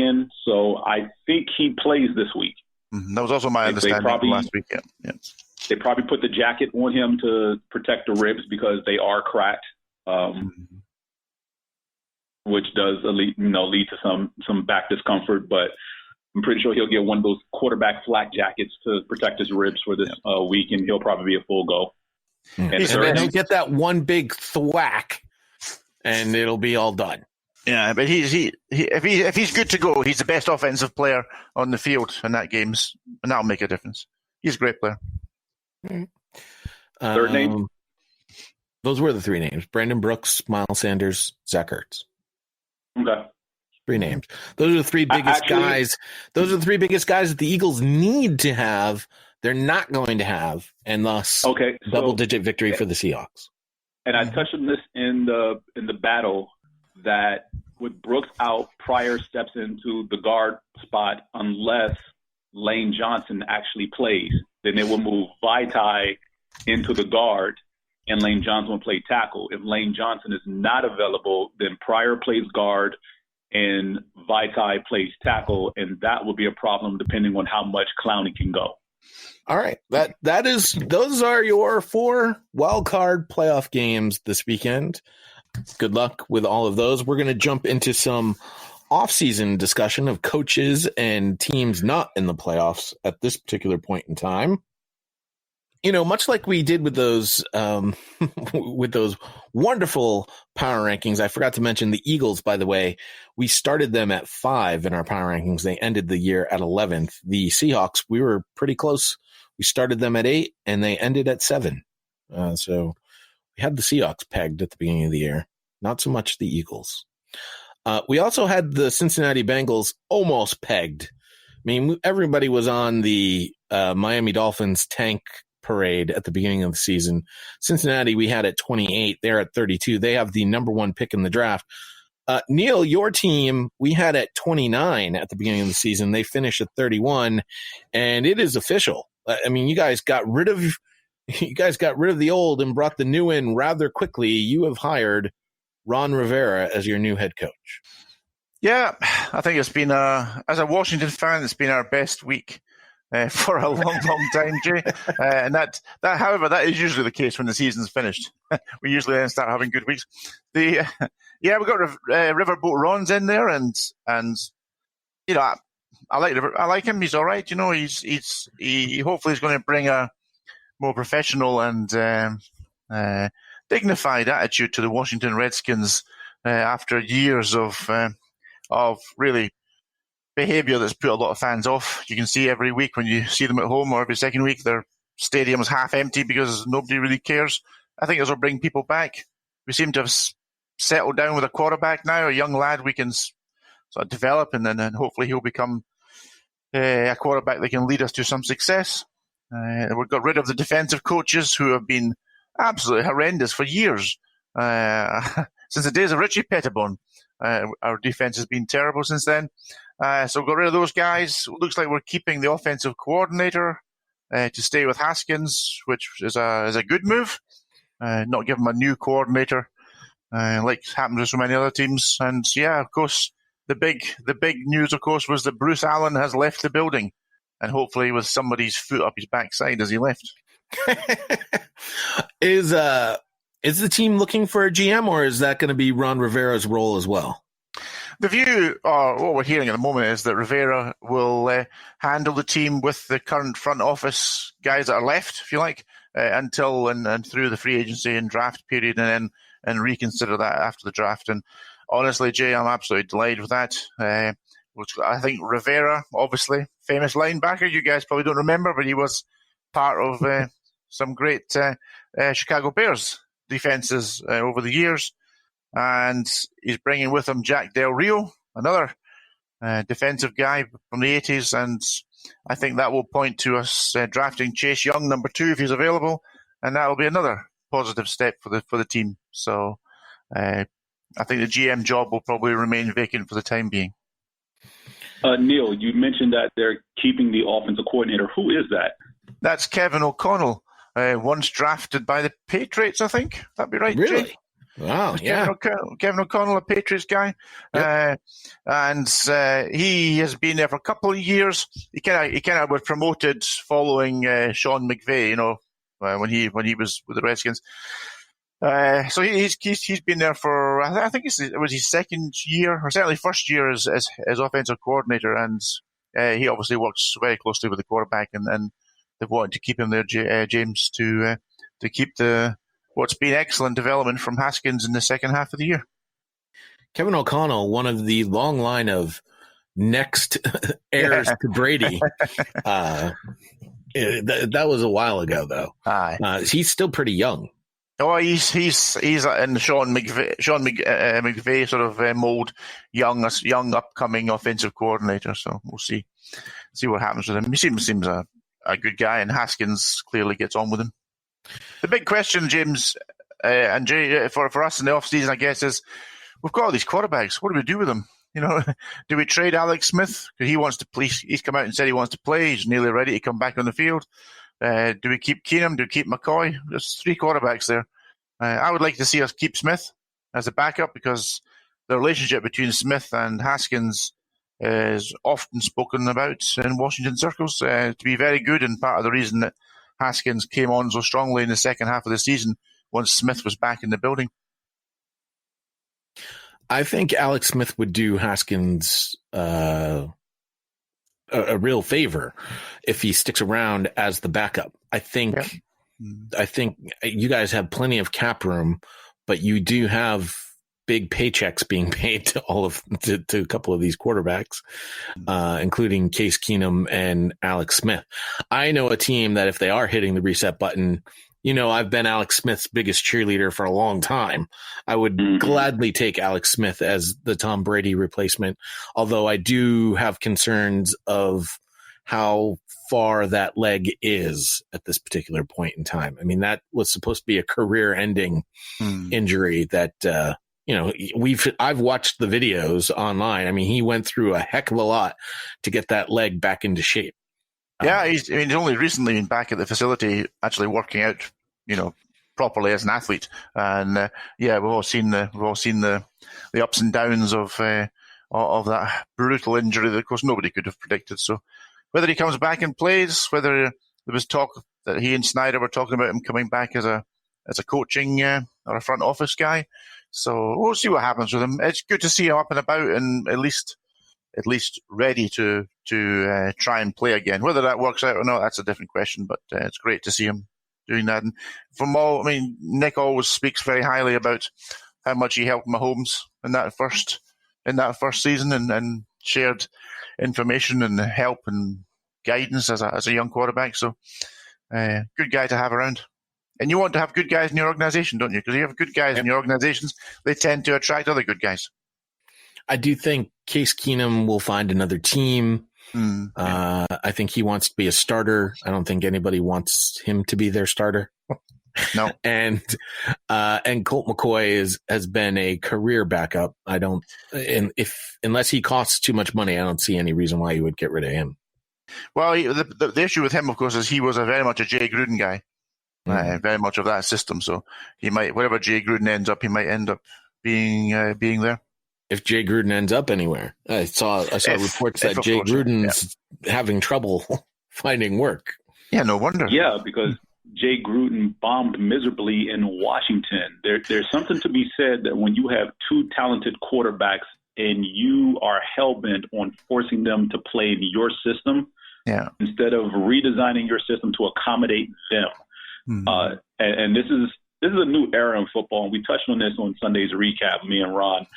weekend, so I think he plays this week. That was also my understanding last weekend. Yeah. They probably put the jacket on him to protect the ribs because they are cracked, which does lead to some back discomfort. But I'm pretty sure he'll get one of those quarterback flak jackets to protect his ribs for this week, and he'll probably be a full go. And then he'll get that one big thwack, and it'll be all done. Yeah, but if he's good to go, he's the best offensive player on the field in that games, and that'll make a difference. He's a great player. Third name? Those were the three names: Brandon Brooks, Miles Sanders, Zach Ertz. Okay. 3 names. Those are the three biggest guys. Those are the 3 biggest guys that the Eagles need to have. They're not going to have, and thus double-digit victory for the Seahawks. And I touched on this in the battle that with Brooks out, Pryor steps into the guard spot unless Lane Johnson actually plays. Then they will move Vaitai into the guard, and Lane Johnson will play tackle. If Lane Johnson is not available, then Pryor plays guard and Vaitai plays tackle, and that will be a problem depending on how much Clowney can go. All right. Those are your 4 wildcard playoff games this weekend. Good luck with all of those. We're going to jump into some offseason discussion of coaches and teams not in the playoffs at this particular point in time. Much like we did with those with those wonderful power rankings. I forgot to mention the Eagles, by the way. We started them at 5 in our power rankings. They ended the year at 11th. The Seahawks, we were pretty close. We started them at 8, and they ended at 7. So we had the Seahawks pegged at the beginning of the year. Not so much the Eagles. We also had the Cincinnati Bengals almost pegged. I mean, everybody was on the Miami Dolphins tank parade at the beginning of the season. Cincinnati, we had at 28. They're at 32. They have the number 1 pick in the draft. Neil, your team, we had at 29 at the beginning of the season. They finished at 31, and it is official. I mean, you guys got rid of the old and brought the new in rather quickly. You have hired Ron Rivera as your new head coach. Yeah, I think it's been, as a Washington fan, it's been our best week for a long, long time, Jay. And that, however, that is usually the case when the season's finished. We usually then start having good weeks. We got Riverboat Ron's in there, and I like him. He's all right. He hopefully is going to bring a more professional and dignified attitude to the Washington Redskins after years of really behavior that's put a lot of fans off. You can see every week when you see them at home, or every second week, their stadium is half empty because nobody really cares. I think this will bring people back. We seem to have settled down with a quarterback now, a young lad we can sort of develop, and then hopefully he'll become a quarterback that can lead us to some success. We've got rid of the defensive coaches who have been absolutely horrendous for years. Since the days of Richie Pettibone, our defense has been terrible since then. So got rid of those guys. Looks like we're keeping the offensive coordinator to stay with Haskins, which is a good move. Not give him a new coordinator like happens with so many other teams. And yeah, of course, the big news, of course, was that Bruce Allen has left the building, and hopefully with somebody's foot up his backside as he left. Is the team looking for a GM, or is that going to be Ron Rivera's role as well? The view, or what we're hearing at the moment, is that Rivera will handle the team with the current front office guys that are left, if you like, until and through the free agency and draft period, and reconsider that after the draft. And honestly, Jay, I'm absolutely delighted with that. I think Rivera, obviously, famous linebacker, you guys probably don't remember, but he was part of some great Chicago Bears defenses over the years. And he's bringing with him Jack Del Rio, another defensive guy from the 80s. And I think that will point to us drafting Chase Young, number 2, if he's available. And that will be another positive step for the team. So I think the GM job will probably remain vacant for the time being. Neil, you mentioned that they're keeping the offensive coordinator. Who is that? That's Kevin O'Connell, once drafted by the Patriots, I think. That'd be right, really? Jay? Wow, yeah. Kevin O'Connell, a Patriots guy. Yep. And he has been there for a couple of years. He kind of was promoted following Sean McVay, when he was with the Redskins. So he's been there for, I think it was his second year, or certainly first year as offensive coordinator, and he obviously works very closely with the quarterback, and they've wanted to keep him there, James, to keep what's been excellent development from Haskins in the second half of the year. Kevin O'Connell, one of the long line of next heirs to Brady. That was a while ago, though. He's still pretty young. Oh, he's in the Sean McVay sort of mold, young upcoming offensive coordinator. So we'll see what happens with him. He seems a good guy, and Haskins clearly gets on with him. The big question, James and Jay, for us in the off season, I guess, is we've got all these quarterbacks. What do we do with them? Do we trade Alex Smith? Because he wants to play. He's come out and said he wants to play. He's nearly ready to come back on the field. Do we keep Keenum? Do we keep McCoy? There's three quarterbacks there. I would like to see us keep Smith as a backup, because the relationship between Smith and Haskins is often spoken about in Washington circles to be very good, and part of the reason that Haskins came on so strongly in the second half of the season once Smith was back in the building. I think Alex Smith would do Haskins a real favor if he sticks around as the backup. I think you guys have plenty of cap room, but you do have big paychecks being paid to to a couple of these quarterbacks, including Case Keenum and Alex Smith. I know a team that if they are hitting the reset button, I've been Alex Smith's biggest cheerleader for a long time. I would gladly take Alex Smith as the Tom Brady replacement, although I do have concerns of how far that leg is at this particular point in time. I mean, that was supposed to be a career-ending injury that, I've watched the videos online. I mean, he went through a heck of a lot to get that leg back into shape. Yeah, he's only recently been back at the facility, actually working out, properly as an athlete. And we've all seen the ups and downs of that brutal injury that, of course, nobody could have predicted. So whether he comes back and plays, whether there was talk that he and Snyder were talking about him coming back as a coaching or a front office guy. So we'll see what happens with him. It's good to see him up and about and at least ready to try and play again. Whether that works out or not, that's a different question. But it's great to see him doing that. And Nick always speaks very highly about how much he helped Mahomes in that first season and shared information and help and guidance as a young quarterback. So good guy to have around. And you want to have good guys in your organization, don't you? Because you have good guys in your organizations, they tend to attract other good guys. I do think Case Keenum will find another team. I think he wants to be a starter. I don't think anybody wants him to be their starter. No. And Colt McCoy has been a career backup. Unless he costs too much money, I don't see any reason why you would get rid of him. Well, the issue with him, of course, is he was very much a Jay Gruden guy. Very much of that system. So he might, wherever Jay Gruden ends up, he might end up being there. If Jay Gruden ends up anywhere, I saw reports that Jay Gruden's having trouble finding work. Yeah, no wonder. Yeah, because Jay Gruden bombed miserably in Washington. There's something to be said that when you have two talented quarterbacks and you are hell-bent on forcing them to play in your system, instead of redesigning your system to accommodate them. And this is a new era in football, and we touched on this on Sunday's recap, me and Ron,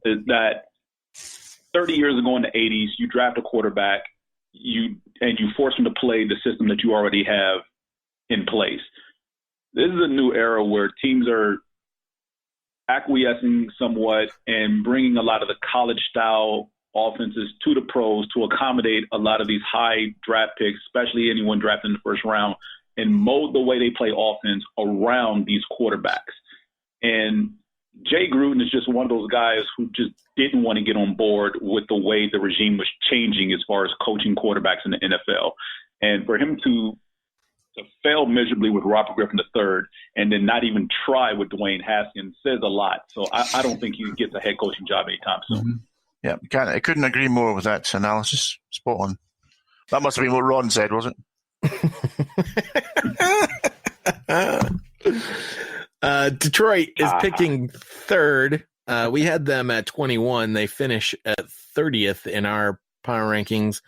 is that 30 years ago in the 80s, you draft a quarterback, you force him to play the system that you already have in place. This is a new era where teams are acquiescing somewhat and bringing a lot of the college-style offenses to the pros to accommodate a lot of these high draft picks, especially anyone drafted in the first round, and mold the way they play offense around these quarterbacks. And Jay Gruden is just one of those guys who just didn't want to get on board with the way the regime was changing as far as coaching quarterbacks in the NFL. And for him to to fail miserably with Robert Griffin III and then not even try with Dwayne Haskins says a lot. So I don't think he gets a head coaching job anytime soon. Mm-hmm. Yeah, I couldn't agree more with that analysis. Spot on. That must have been what Ron said, was it? Detroit is picking third. We had them at 21. They finish at 30th in our power rankings.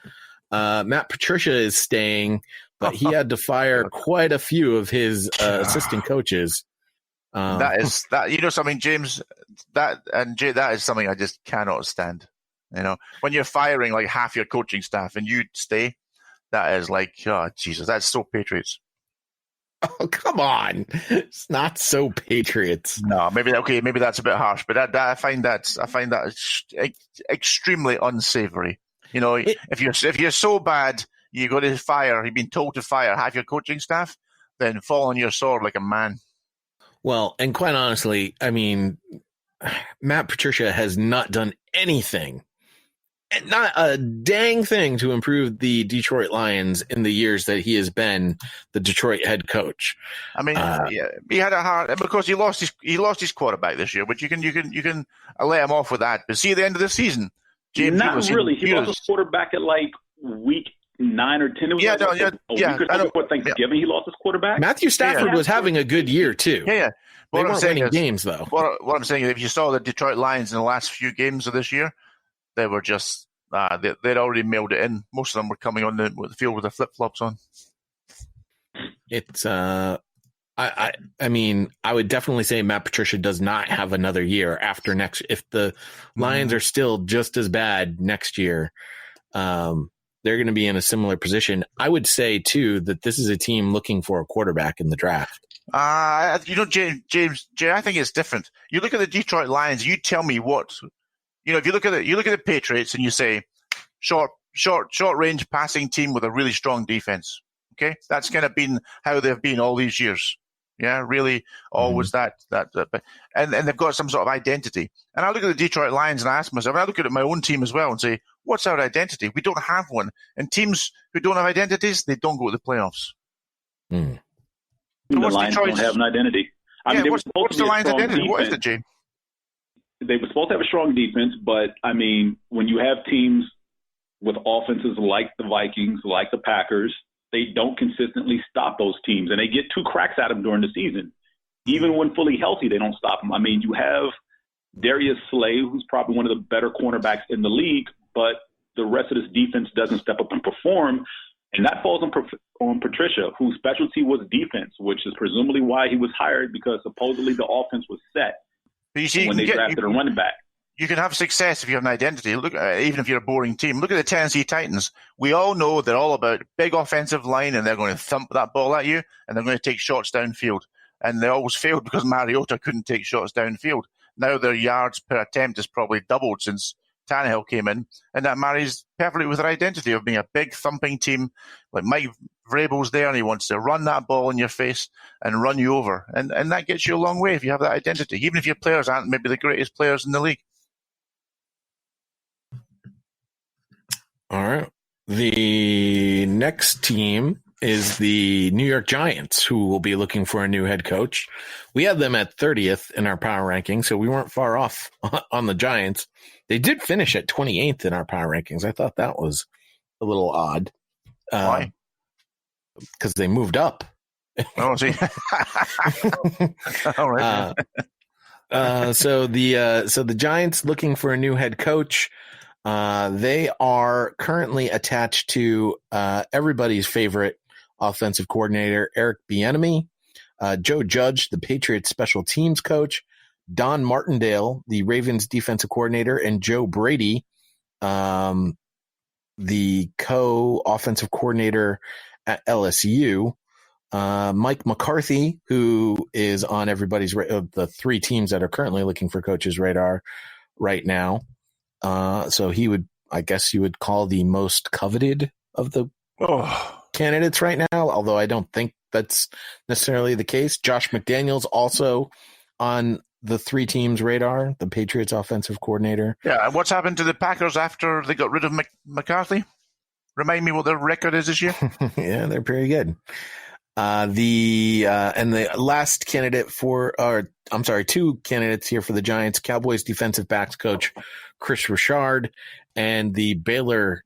Matt Patricia is staying, but he had to fire quite a few of his assistant coaches. That is something, James. That is something I just cannot stand. When you're firing like half your coaching staff and you stay, that is like, oh Jesus, that's so Patriots. Oh, come on. It's not so Patriots. No, maybe that's a bit harsh, but I find that extremely unsavory. If you're so bad, you've been told to fire half your coaching staff, then fall on your sword like a man. Well, and quite honestly, I mean, Matt Patricia has not done anything, not a dang thing to improve the Detroit Lions in the years that he has been the Detroit head coach. I mean, he had a hard because he lost his quarterback this year, but you can let him off with that. But see, at the end of the season, James, not really. He lost his quarterback at like week 9 or 10. It was week or two before Thanksgiving. He lost his quarterback. Matthew Stafford was having a good year too. Yeah. They weren't winning games though. What I'm saying is, if you saw the Detroit Lions in the last few games of this year, they were just they'd already mailed it in. Most of them were coming on the field with their flip flops on. It's I mean, I would definitely say Matt Patricia does not have another year after next. If the Lions are still just as bad next year, they're going to be in a similar position. I would say too that this is a team looking for a quarterback in the draft. James, I think it's different. You look at the Detroit Lions. You tell me what. If you look at the Patriots and you say short range passing team with a really strong defense. Okay, that's kind of been how they've been all these years. Yeah, really, always that. And they've got some sort of identity. And I look at the Detroit Lions and I ask myself, and I look at my own team as well and say, what's our identity? We don't have one. And teams who don't have identities, they don't go to the playoffs. The Lions don't have an identity. What's the Lions' identity? What is it, Jay? They were supposed to have a strong defense, but, I mean, when you have teams with offenses like the Vikings, like the Packers, they don't consistently stop those teams, and they get 2 cracks at them during the season. Even when fully healthy, they don't stop them. I mean, you have Darius Slay, who's probably one of the better cornerbacks in the league, but the rest of this defense doesn't step up and perform. And that falls on Patricia, whose specialty was defense, which is presumably why he was hired, because supposedly the offense was set when they drafted a running back. You can have success if you have an identity. Look, even if you're a boring team. Look at the Tennessee Titans. We all know they're all about big offensive line, and they're going to thump that ball at you, and they're going to take shots downfield. And they always failed because Mariota couldn't take shots downfield. Now their yards per attempt has probably doubled since Tannehill came in, and that marries perfectly with their identity of being a big thumping team. Like Mike Vrabel's there, and he wants to run that ball in your face and run you over, and that gets you a long way if you have that identity, even if your players aren't maybe the greatest players in the league. All right. The next team is the New York Giants, who will be looking for a new head coach. We had them at 30th in our power ranking, so we weren't far off on the Giants. They did finish at 28th in our power rankings. I thought that was a little odd. Why? Because they moved up. Oh, see. All right. So the Giants looking for a new head coach. They are currently attached to everybody's favorite offensive coordinator, Eric Bieniemy, Joe Judge, the Patriots special teams coach, Don Martindale, the Ravens defensive coordinator, and Joe Brady, the co-offensive coordinator at LSU. Mike McCarthy, who is on everybody's the 3 teams that are currently looking for coaches radar right now. So he would, I guess you would call the most coveted of the candidates right now, although I don't think that's necessarily the case. Josh McDaniels also on the 3 teams radar, the Patriots offensive coordinator. Yeah, and what's happened to the Packers after they got rid of McCarthy? Remind me what their record is this year. Yeah, they're pretty good. The last candidate two candidates here for the Giants: Cowboys defensive backs coach Chris Richard and the Baylor